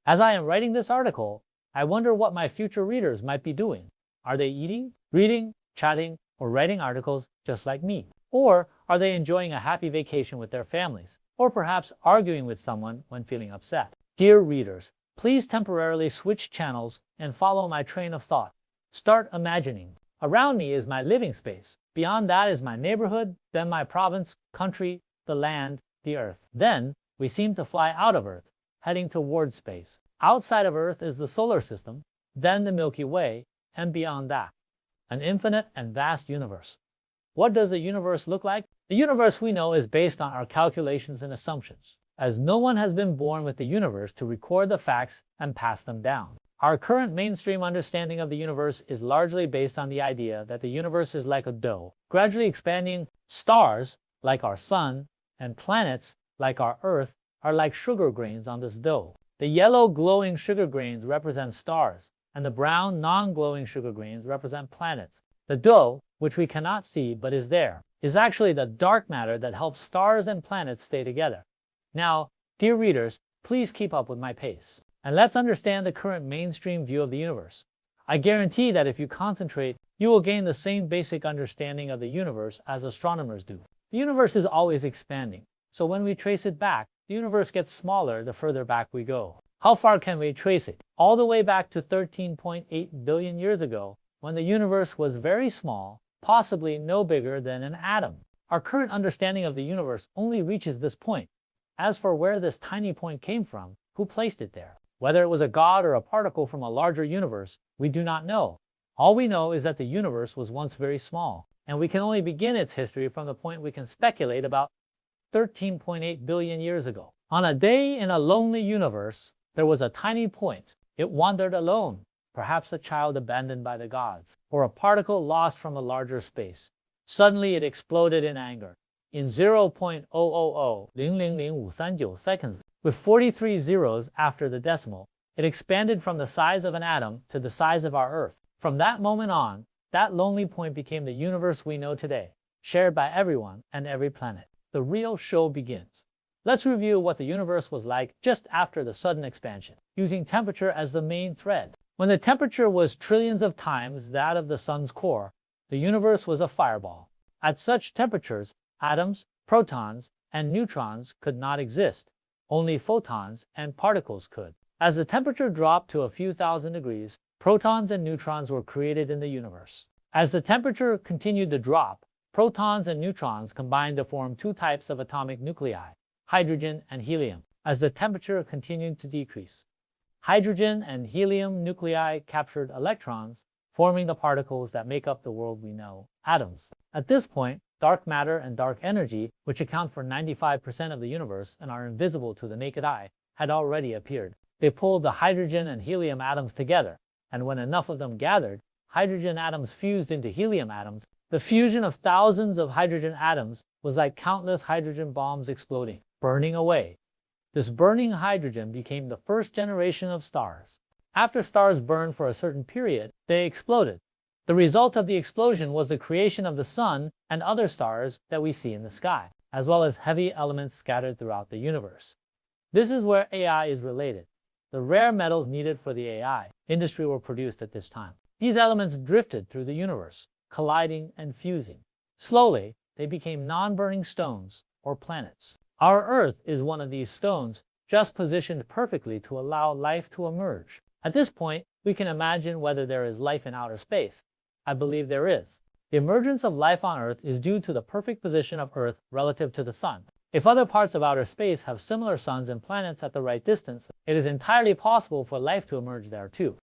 As I am writing this article, I wonder what my future readers might be doing. Are they eating, reading, chatting, or writing articles just like me? Or are they enjoying a happy vacation with their families? Or perhaps arguing with someone when feeling upset? Dear readers, please temporarily switch channels and follow my train of thought. Start imagining. Around me is my living space. Beyond that is my neighborhood, then my province, country, the land, the earth. Then we seem to fly out of Earth, heading towards space. Outside of Earth is the solar system, then the Milky Way, and beyond that, an infinite and vast universe. What does the universe look like? The universe we know is based on our calculations and assumptions, as no one has been born with the universe to record the facts and pass them down. Our current mainstream understanding of the universe is largely based on the idea that the universe is like a dough, gradually expanding. Stars, like our sun, and planets, like our Earth, are like sugar grains on this dough. The yellow glowing sugar grains represent stars, and the brown non-glowing sugar grains represent planets. The dough, which we cannot see but is there, is actually the dark matter that helps stars and planets stay together. Now, dear readers, please keep up with my pace, and let's understand the current mainstream view of the universe. I guarantee that if you concentrate, you will gain the same basic understanding of the universe as astronomers do. The universe is always expanding, so when we trace it back, the universe gets smaller the further back we go. How far can we trace it? All the way back to 13.8 billion years ago, when the universe was very small, possibly no bigger than an atom. Our current understanding of the universe only reaches this point. As for where this tiny point came from, who placed it there? Whether it was a god or a particle from a larger universe, we do not know. All we know is that the universe was once very small, and we can only begin its history from the point we can speculate about 13.8 billion years ago. On a day in a lonely universe, there was a tiny point. It wandered alone, perhaps a child abandoned by the gods, or a particle lost from a larger space. Suddenly it exploded in anger. In 0.000000539 seconds, with 43 zeros after the decimal, it expanded from the size of an atom to the size of our Earth. From that moment on, that lonely point became the universe we know today, shared by everyone and every planet. The real show begins. Let's review what the universe was like just after the sudden expansion, using temperature as the main thread. When the temperature was trillions of times that of the sun's core, the universe was a fireball. At such temperatures, atoms, protons, and neutrons could not exist. Only photons and particles could. As the temperature dropped to a few thousand degrees, protons and neutrons were created in the universe. As the temperature continued to drop, protons and neutrons combined to form two types of atomic nuclei, hydrogen and helium. As the temperature continued to decrease, hydrogen and helium nuclei captured electrons, forming the particles that make up the world we know, atoms. At this point, dark matter and dark energy, which account for 95% of the universe and are invisible to the naked eye, had already appeared. They pulled the hydrogen and helium atoms together, and when enough of them gathered, hydrogen atoms fused into helium atoms. The fusion of thousands of hydrogen atoms was like countless hydrogen bombs exploding, burning away. This burning hydrogen became the first generation of stars. After stars burned for a certain period, they exploded. The result of the explosion was the creation of the sun and other stars that we see in the sky, as well as heavy elements scattered throughout the universe. This is where AI is related. The rare metals needed for the AI industry were produced at this time. These elements drifted through the universe, colliding and fusing. Slowly, they became non-burning stones, or planets. Our Earth is one of these stones, just positioned perfectly to allow life to emerge. At this point, we can imagine whether there is life in outer space. I believe there is. The emergence of life on Earth is due to the perfect position of Earth relative to the Sun. If other parts of outer space have similar suns and planets at the right distance, it is entirely possible for life to emerge there too.